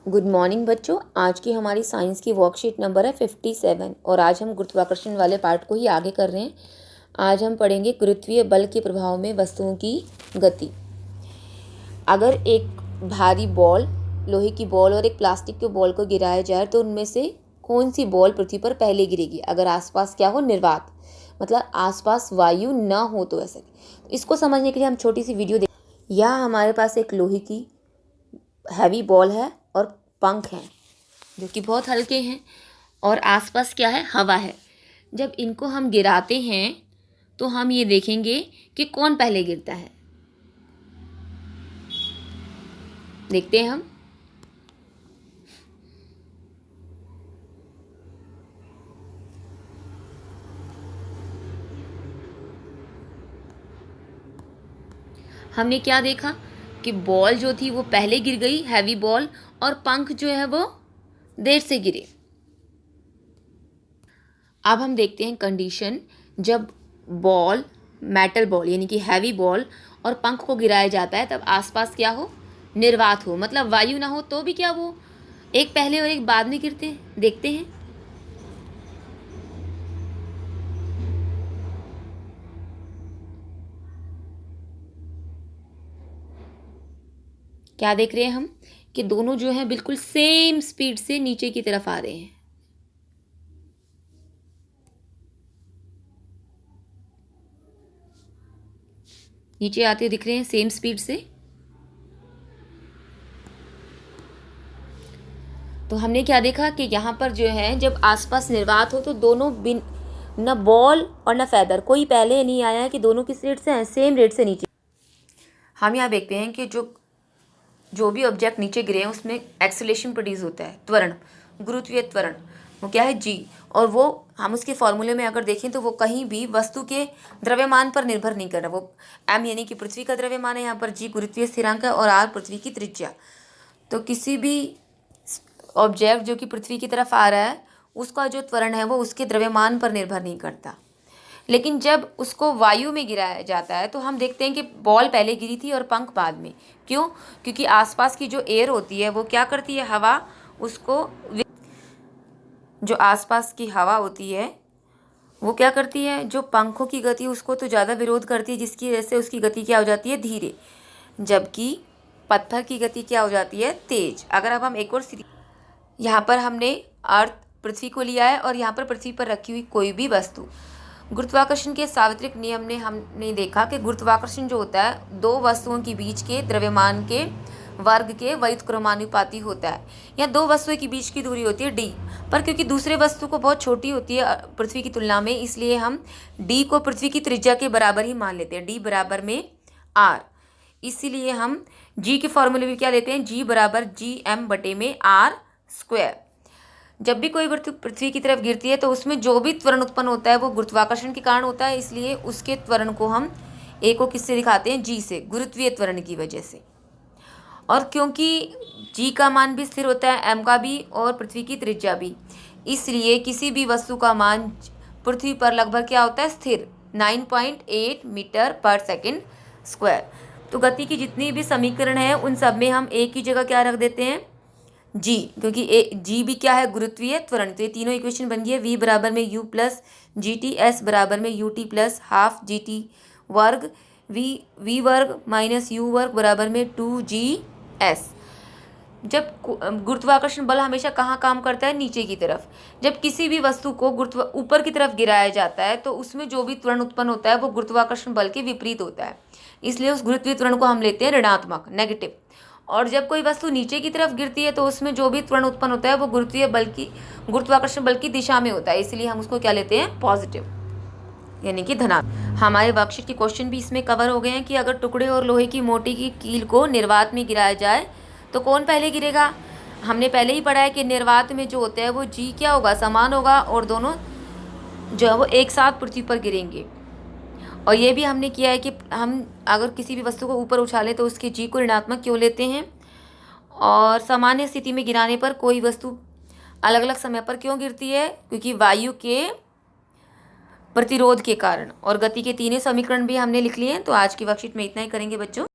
Good morning बच्चों। आज की हमारी साइंस की वर्कशीट नंबर है 57 और आज हम गुरुत्वाकर्षण वाले पार्ट को ही आगे कर रहे हैं। आज हम पढ़ेंगे गुरुत्वीय बल के प्रभाव में वस्तुओं की गति। अगर एक भारी बॉल, लोहे की बॉल और एक प्लास्टिक के बॉल को गिराया जाए तो उनमें से कौन सी बॉल पृथ्वी पर पहले गिरेगी? अगर आसपास क्या हो, निर्वात, मतलब आसपास वायु ना हो तो ऐसे। इसको समझने के लिए हम छोटी सी वीडियो देख। यहाँ हमारे पास एक लोहे की हैवी बॉल है और पंख हैं जो कि बहुत हल्के हैं और आसपास क्या है, हवा है। जब इनको हम गिराते हैं तो हम ये देखेंगे कि कौन पहले गिरता है। देखते हैं हमने क्या देखा कि बॉल जो थी वो पहले गिर गई, हैवी बॉल, और पंख जो है वो देर से गिरे। अब हम देखते हैं कंडीशन जब बॉल, मेटल बॉल यानी कि हैवी बॉल और पंख को गिराया जाता है तब आसपास क्या हो, निर्वात हो, मतलब वायु ना हो, तो भी क्या वो एक पहले और एक बाद में गिरते हैं। देखते हैं क्या देख रहे हैं हम कि दोनों जो है बिल्कुल सेम स्पीड से नीचे की तरफ आ रहे हैं। नीचे आते दिख रहे हैं सेम स्पीड से। तो हमने क्या देखा कि यहाँ पर जो है जब आसपास निर्वात हो तो दोनों बिन, न बॉल और न फैदर, कोई पहले नहीं आया है कि दोनों किस रेट से हैं, सेम रेट से नीचे। हम यहाँ देखते हैं कि जो भी ऑब्जेक्ट नीचे गिरे हैं उसमें एक्सेलेरेशन प्रोड्यूस होता है, त्वरण, गुरुत्वीय त्वरण, वो क्या है, जी। और वो हम उसके फॉर्मूले में अगर देखें तो वो कहीं भी वस्तु के द्रव्यमान पर निर्भर नहीं कर रहा। वो एम यानी कि पृथ्वी का द्रव्यमान है, यहाँ पर जी गुरुत्वीय स्थिरांक है और आर पृथ्वी की त्रिज्या। तो किसी भी ऑब्जेक्ट जो कि पृथ्वी की तरफ आ रहा है उसका जो त्वरण है वो उसके द्रव्यमान पर निर्भर नहीं करता। लेकिन जब उसको वायु में गिराया जाता है तो हम देखते हैं कि बॉल पहले गिरी थी और पंख बाद में। क्यों? क्योंकि आसपास की जो एयर होती है वो क्या करती है, हवा उसको, जो आसपास की हवा होती है वो क्या करती है, जो पंखों की गति उसको तो ज़्यादा विरोध करती है, जिसकी वजह से उसकी गति क्या हो जाती है, धीरे, जबकि पत्थर की गति क्या हो जाती है, तेज। अगर अब हम एक और यहाँ पर हमने अर्थ, पृथ्वी को लिया है और यहाँ पर पृथ्वी पर रखी हुई कोई भी वस्तु, गुरुत्वाकर्षण के सार्वत्रिक नियम ने हमने देखा कि गुरुत्वाकर्षण जो होता है दो वस्तुओं के बीच के द्रव्यमान के वर्ग के व्युत्क्रमानुपाती होता है। या दो वस्तुओं के बीच की दूरी होती है डी, पर क्योंकि दूसरे वस्तु को बहुत छोटी होती है पृथ्वी की तुलना में, इसलिए हम डी को पृथ्वी की त्रिज्या के बराबर ही मान लेते हैं, डी बराबर में आर। इसीलिए हम जी के फॉर्मूले में क्या लेते हैं, जी बराबर जी एम बटे में आर स्क्वायर। जब भी कोई वस्तु पृथ्वी की तरफ गिरती है तो उसमें जो भी त्वरण उत्पन्न होता है वो गुरुत्वाकर्षण के कारण होता है, इसलिए उसके त्वरण को हम ए को किससे दिखाते हैं, जी से, गुरुत्वीय त्वरण की वजह से। और क्योंकि जी का मान भी स्थिर होता है, एम का भी और पृथ्वी की त्रिज्या भी, इसलिए किसी भी वस्तु का मान पृथ्वी पर लगभग क्या होता है, स्थिर, 9.8 मीटर पर सेकेंड स्क्वायर। तो गति की जितनी भी समीकरण है उन सब में हम एक ही जगह क्या रख देते हैं, जी, क्योंकि जी भी क्या है, गुरुत्वीय त्वरण। तो ये तीनों इक्वेशन बन गई है, वी बराबर में you plus G T, S बराबर में U T plus half G T वर्ग, वी वर्ग माइनस यू वर्ग बराबर में 2GS। जब गुरुत्वाकर्षण बल हमेशा कहाँ काम करता है, नीचे की तरफ। जब किसी भी वस्तु को ऊपर की तरफ गिराया जाता है तो उसमें जो भी त्वरण उत्पन्न होता है वो गुरुत्वाकर्षण बल के विपरीत होता है, इसलिए उस गुरुत्वीय त्वरण को हम लेते हैं ऋणात्मक, नेगेटिव। और जब कोई वस्तु नीचे की तरफ गिरती है तो उसमें जो भी त्वरण उत्पन्न होता है वो गुरुत्वाकर्षण बल की दिशा में होता है, इसलिए हम उसको क्या लेते हैं, पॉजिटिव, यानी कि धनात्मक। हमारे वर्कशीट के क्वेश्चन भी इसमें कवर हो गए हैं कि अगर टुकड़े और लोहे की मोटी की कील को निर्वात में गिराया जाए तो कौन पहले गिरेगा। हमने पहले ही पढ़ा है कि निर्वात में जो होता है वो जी क्या होगा, समान होगा, और दोनों जो है वो एक साथ पृथ्वी पर गिरेंगे। और ये भी हमने किया है कि हम अगर किसी भी वस्तु को ऊपर उछालें तो उसके जी को ऋणात्मक क्यों लेते हैं, और सामान्य स्थिति में गिराने पर कोई वस्तु अलग अलग समय पर क्यों गिरती है, क्योंकि वायु के प्रतिरोध के कारण। और गति के तीनों समीकरण भी हमने लिख लिए हैं। तो आज की वर्कशीट में इतना ही करेंगे बच्चों।